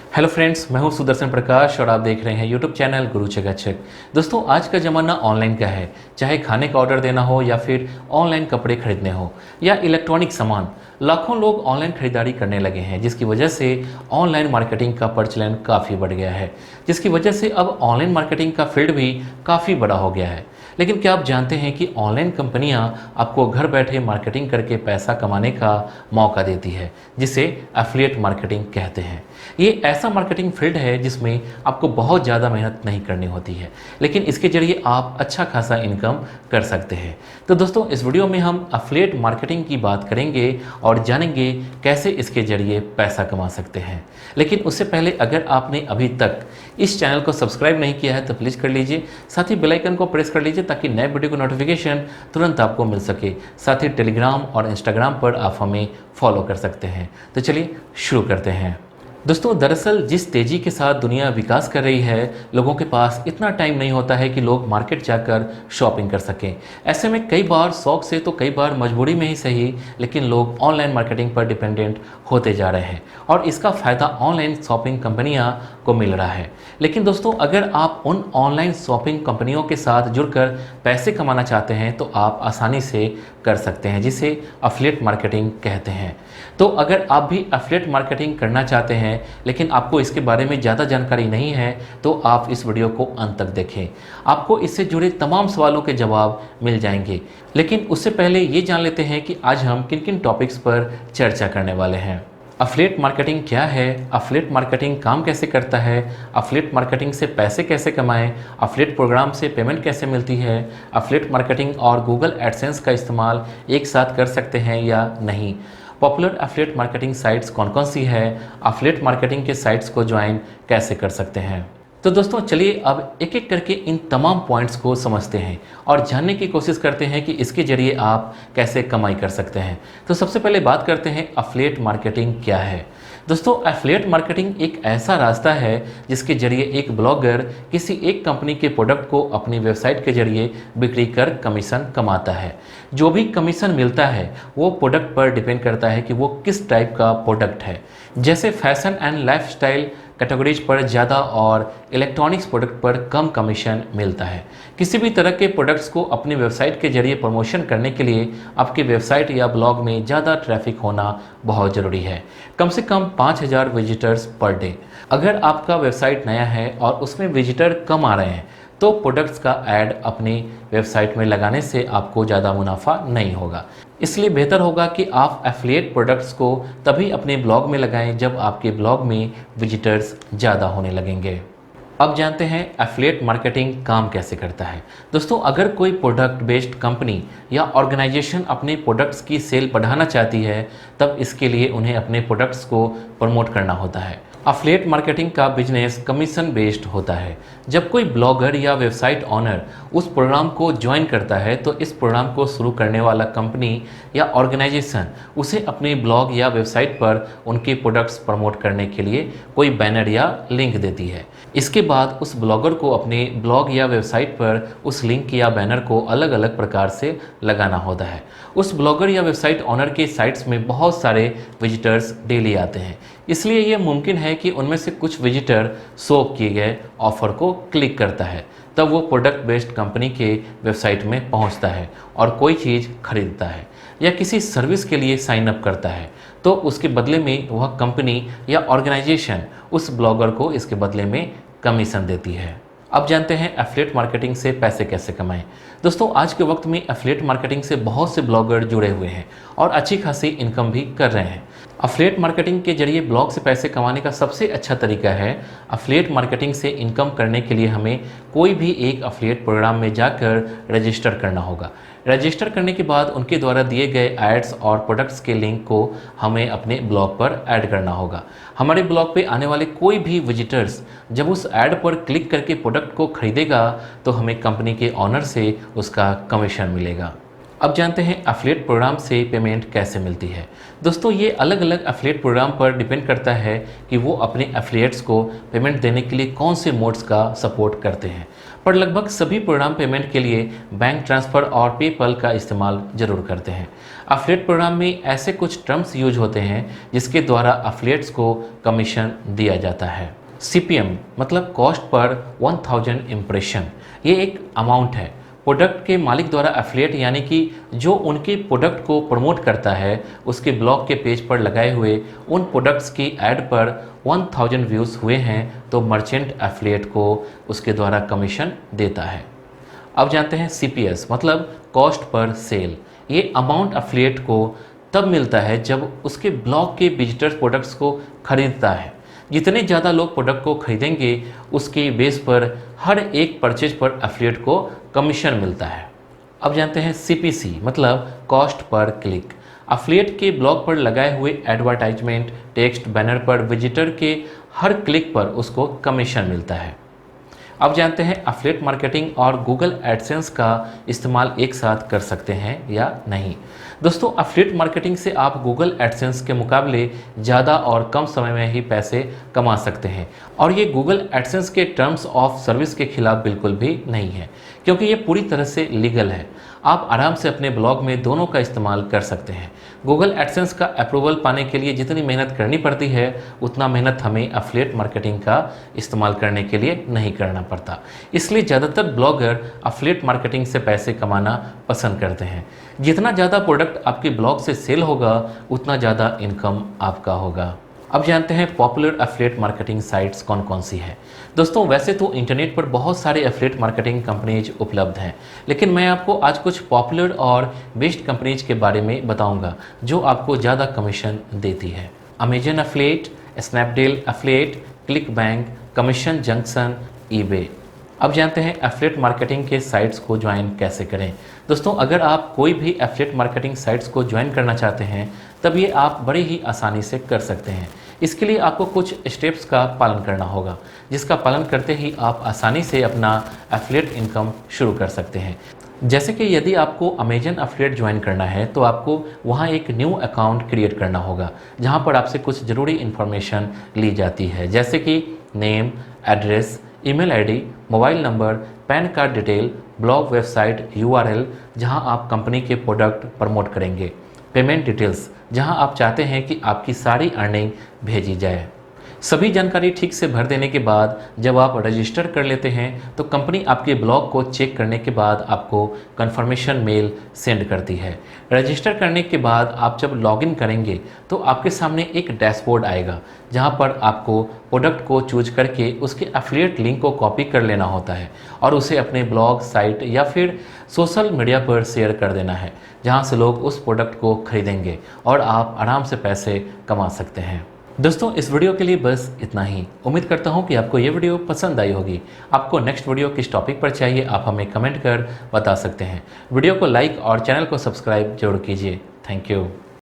Hello friends, मैं हूं सुदर्शन प्रकाश और आप देख रहे हैं यूट्यूब चैनल गुरु चकाचक। दोस्तों, आज का ज़माना ऑनलाइन का है। चाहे खाने का ऑर्डर देना हो या फिर ऑनलाइन कपड़े खरीदने हो या इलेक्ट्रॉनिक सामान, लाखों लोग ऑनलाइन खरीदारी करने लगे हैं, जिसकी वजह से ऑनलाइन मार्केटिंग का प्रचलन काफ़ी बढ़ गया है, जिसकी वजह से अब ऑनलाइन मार्केटिंग का फील्ड भी काफ़ी बड़ा हो गया है। लेकिन क्या आप जानते हैं कि ऑनलाइन कंपनियां आपको घर बैठे मार्केटिंग करके पैसा कमाने का मौका देती है, जिसे एफिलिएट मार्केटिंग कहते हैं। ये ऐसा मार्केटिंग फील्ड है जिसमें आपको बहुत ज़्यादा मेहनत नहीं करनी होती है, लेकिन इसके जरिए आप अच्छा खासा इनकम कर सकते हैं। तो दोस्तों, इस वीडियो में हम एफिलिएट मार्केटिंग की बात करेंगे और जानेंगे कैसे इसके जरिए पैसा कमा सकते हैं। लेकिन उससे पहले अगर आपने अभी तक इस चैनल को सब्सक्राइब नहीं किया है तो प्लीज़ कर लीजिए, साथ ही बेल आइकन को प्रेस कर लीजिए ताकि नए वीडियो का नोटिफिकेशन तुरंत आपको मिल सके। साथ ही टेलीग्राम और इंस्टाग्राम पर आप हमें फॉलो कर सकते हैं। तो चलिए शुरू करते हैं। दोस्तों, दरअसल जिस तेज़ी के साथ दुनिया विकास कर रही है, लोगों के पास इतना टाइम नहीं होता है कि लोग मार्केट जाकर शॉपिंग कर सकें। ऐसे में कई बार शौक से तो कई बार मजबूरी में ही सही, लेकिन लोग ऑनलाइन मार्केटिंग पर डिपेंडेंट होते जा रहे हैं और इसका फ़ायदा ऑनलाइन शॉपिंग कंपनियां को मिल रहा है। लेकिन दोस्तों, अगर आप उन ऑनलाइन शॉपिंग कंपनियों के साथ जुड़कर पैसे कमाना चाहते हैं तो आप आसानी से कर सकते हैं, जिसे एफिलिएट मार्केटिंग कहते हैं। तो अगर आप भी एफिलिएट मार्केटिंग करना चाहते हैं लेकिन आपको इसके बारे में ज़्यादा जानकारी नहीं है तो आप इस वीडियो को अंत तक देखें। आपको इससे जुड़े तमाम सवालों के जवाब मिल जाएंगे। लेकिन उससे पहले ये जान लेते हैं कि आज हम किन किन टॉपिक्स पर चर्चा करने वाले हैं। एफिलिएट मार्केटिंग क्या है, एफिलिएट मार्केटिंग काम कैसे करता है, एफिलिएट मार्केटिंग से पैसे कैसे कमाएं, एफिलिएट प्रोग्राम से पेमेंट कैसे मिलती है, एफिलिएट मार्केटिंग और गूगल एडसेंस का इस्तेमाल एक साथ कर सकते हैं या नहीं, पॉपुलर एफिलिएट मार्केटिंग साइट्स कौन कौन सी है, एफिलिएट मार्केटिंग के साइट्स को ज्वाइन कैसे कर सकते हैं। तो दोस्तों, चलिए अब एक एक करके इन तमाम पॉइंट्स को समझते हैं और जानने की कोशिश करते हैं कि इसके जरिए आप कैसे कमाई कर सकते हैं। तो सबसे पहले बात करते हैं एफिलिएट मार्केटिंग क्या है। दोस्तों, एफिलिएट मार्केटिंग एक ऐसा रास्ता है जिसके जरिए एक ब्लॉगर किसी एक कंपनी के प्रोडक्ट को अपनी वेबसाइट के जरिए बिक्री कर कमीशन कमाता है। जो भी कमीशन मिलता है वो प्रोडक्ट पर डिपेंड करता है कि वो किस टाइप का प्रोडक्ट है। जैसे फैशन एंड लाइफस्टाइल कैटेगरीज पर ज़्यादा और इलेक्ट्रॉनिक्स प्रोडक्ट पर कम कमीशन मिलता है। किसी भी तरह के प्रोडक्ट्स को अपनी वेबसाइट के जरिए प्रमोशन करने के लिए आपकी वेबसाइट या ब्लॉग में ज़्यादा ट्रैफिक होना बहुत ज़रूरी है, कम से कम 5000 विजिटर्स पर डे। अगर आपका वेबसाइट नया है और उसमें विजिटर कम आ रहे हैं तो प्रोडक्ट्स का ऐड अपनी वेबसाइट में लगाने से आपको ज़्यादा मुनाफा नहीं होगा। इसलिए बेहतर होगा कि आप एफिलिएट प्रोडक्ट्स को तभी अपने ब्लॉग में लगाएं जब आपके ब्लॉग में विजिटर्स ज़्यादा होने लगेंगे। अब जानते हैं एफिलिएट मार्केटिंग काम कैसे करता है। दोस्तों, अगर कोई प्रोडक्ट बेस्ड कंपनी या ऑर्गेनाइजेशन अपने प्रोडक्ट्स की सेल बढ़ाना चाहती है तब इसके लिए उन्हें अपने प्रोडक्ट्स को प्रमोट करना होता है। एफिलिएट मार्केटिंग का बिजनेस कमीशन बेस्ड होता है। जब कोई ब्लॉगर या वेबसाइट ऑनर उस प्रोग्राम को ज्वाइन करता है तो इस प्रोग्राम को शुरू करने वाला कंपनी या ऑर्गेनाइजेशन उसे अपने ब्लॉग या वेबसाइट पर उनके प्रोडक्ट्स प्रमोट करने के लिए कोई बैनर या लिंक देती है। इसके बाद उस ब्लॉगर को अपने ब्लॉग या वेबसाइट पर उस लिंक या बैनर को अलग अलग प्रकार से लगाना होता है। उस ब्लॉगर या वेबसाइट ऑनर के साइट्स में बहुत सारे विजिटर्स डेली आते हैं, इसलिए यह मुमकिन है कि उनमें से कुछ विजिटर शो किए गए ऑफर को क्लिक करता है, तब वो प्रोडक्ट बेस्ड कंपनी के वेबसाइट में पहुंचता है और कोई चीज़ खरीदता है या किसी सर्विस के लिए साइन अप करता है, तो उसके बदले में वह कंपनी या ऑर्गेनाइजेशन उस ब्लॉगर को इसके बदले में कमीशन देती है। अब जानते हैं एफिलिएट मार्केटिंग से पैसे कैसे कमाएं। दोस्तों, आज के वक्त में एफिलिएट मार्केटिंग से बहुत से ब्लॉगर जुड़े हुए हैं और अच्छी खासी इनकम भी कर रहे हैं। एफिलिएट मार्केटिंग के जरिए ब्लॉग से पैसे कमाने का सबसे अच्छा तरीका है। एफिलिएट मार्केटिंग से इनकम करने के लिए हमें कोई भी एक एफिलिएट प्रोग्राम में जाकर रजिस्टर करना होगा। रजिस्टर करने के बाद उनके द्वारा दिए गए एड्स और प्रोडक्ट्स के लिंक को हमें अपने ब्लॉग पर ऐड करना होगा। हमारे ब्लॉग पे आने वाले कोई भी विजिटर्स जब उस ऐड पर क्लिक करके प्रोडक्ट को खरीदेगा तो हमें कंपनी के ऑनर से उसका कमीशन मिलेगा। अब जानते हैं एफिलिएट प्रोग्राम से पेमेंट कैसे मिलती है। दोस्तों ये अलग अलग एफिलिएट प्रोग्राम पर डिपेंड करता है कि वो अपने एफिलिएट्स को पेमेंट देने के लिए कौन से मोड्स का सपोर्ट करते हैं, पर लगभग सभी प्रोग्राम पेमेंट के लिए बैंक ट्रांसफ़र और पेपल का इस्तेमाल ज़रूर करते हैं। एफिलिएट प्रोग्राम में ऐसे कुछ टर्म्स यूज होते हैं जिसके द्वारा एफिलिएट्स को कमीशन दिया जाता है। CPM मतलब कॉस्ट पर 1000 इम्प्रेशन, ये एक अमाउंट है प्रोडक्ट के मालिक द्वारा एफिलिएट यानी कि जो उनके प्रोडक्ट को प्रमोट करता है उसके ब्लॉग के पेज पर लगाए हुए उन प्रोडक्ट्स की ऐड पर 1000 व्यूज़ हुए हैं तो मर्चेंट एफिलिएट को उसके द्वारा कमीशन देता है। अब जानते हैं CPS मतलब कॉस्ट पर सेल, ये अमाउंट एफिलिएट को तब मिलता है जब उसके ब्लॉग के विजिटर्स प्रोडक्ट्स को खरीदता है। जितने ज़्यादा लोग प्रोडक्ट को खरीदेंगे उसके बेस पर हर एक परचेज पर एफिलिएट को कमीशन मिलता है। अब जानते हैं CPC मतलब कॉस्ट पर क्लिक, एफिलिएट के ब्लॉग पर लगाए हुए एडवर्टाइजमेंट टेक्स्ट बैनर पर विजिटर के हर क्लिक पर उसको कमीशन मिलता है। अब जानते हैं एफिलिएट मार्केटिंग और गूगल एडसेंस का इस्तेमाल एक साथ कर सकते हैं या नहीं। दोस्तों एफिलिएट मार्केटिंग से आप गूगल एडसेंस के मुकाबले ज़्यादा और कम समय में ही पैसे कमा सकते हैं और ये गूगल एडसेंस के टर्म्स ऑफ सर्विस के खिलाफ बिल्कुल भी नहीं है क्योंकि ये पूरी तरह से लीगल है। आप आराम से अपने ब्लॉग में दोनों का इस्तेमाल कर सकते हैं। गूगल एडसेंस का अप्रूवल पाने के लिए जितनी मेहनत करनी पड़ती है उतना मेहनत हमें एफिलिएट मार्केटिंग का इस्तेमाल करने के लिए नहीं करना पड़ता। इसलिए ज़्यादातर ब्लॉगर एफिलिएट मार्केटिंग से पैसे कमाना पसंद करते हैं। जितना ज़्यादा प्रोडक्ट आपके ब्लॉग से सेल होगा उतना ज़्यादा इनकम आपका होगा। अब जानते हैं पॉपुलर एफिलिएट मार्केटिंग साइट्स कौन कौन सी है। दोस्तों वैसे तो इंटरनेट पर बहुत सारे एफिलिएट मार्केटिंग कंपनीज उपलब्ध हैं, लेकिन मैं आपको आज कुछ पॉपुलर और बेस्ट कंपनीज के बारे में बताऊंगा जो आपको ज़्यादा कमीशन देती है। Amazon affiliate, Snapdeal affiliate, click bank, commission junction, eBay. अब जानते हैं एफिलिएट मार्केटिंग के साइट्स को ज्वाइन कैसे करें। दोस्तों अगर आप कोई भी एफिलिएट मार्केटिंग साइट्स को ज्वाइन करना चाहते हैं तब ये आप बड़े ही आसानी से कर सकते हैं। इसके लिए आपको कुछ स्टेप्स का पालन करना होगा जिसका पालन करते ही आप आसानी से अपना एफिलिएट इनकम शुरू कर सकते हैं। जैसे कि यदि आपको अमेजन एफिलिएट ज्वाइन करना है तो आपको वहाँ एक न्यू अकाउंट क्रिएट करना होगा जहाँ पर आपसे कुछ ज़रूरी इन्फॉर्मेशन ली जाती है जैसे कि name, address, email ID, mobile number, pan card detail, blog website URL जहां आप कंपनी के प्रोडक्ट प्रमोट करेंगे, पेमेंट डिटेल्स जहां आप चाहते हैं कि आपकी सारी अर्निंग भेजी जाए। सभी जानकारी ठीक से भर देने के बाद जब आप रजिस्टर कर लेते हैं तो कंपनी आपके ब्लॉग को चेक करने के बाद आपको कंफर्मेशन मेल सेंड करती है। रजिस्टर करने के बाद आप जब लॉगिन करेंगे तो आपके सामने एक डैशबोर्ड आएगा जहां पर आपको प्रोडक्ट को चूज करके उसके एफिलिएट लिंक को कॉपी कर लेना होता है और उसे अपने ब्लॉग, साइट या फिर सोशल मीडिया पर शेयर कर देना है जहां से लोग उस प्रोडक्ट को खरीदेंगे और आप आराम से पैसे कमा सकते हैं। दोस्तों इस वीडियो के लिए बस इतना ही। उम्मीद करता हूं कि आपको ये वीडियो पसंद आई होगी। आपको नेक्स्ट वीडियो किस टॉपिक पर चाहिए आप हमें कमेंट कर बता सकते हैं। वीडियो को लाइक और चैनल को सब्सक्राइब जरूर कीजिए। Thank you.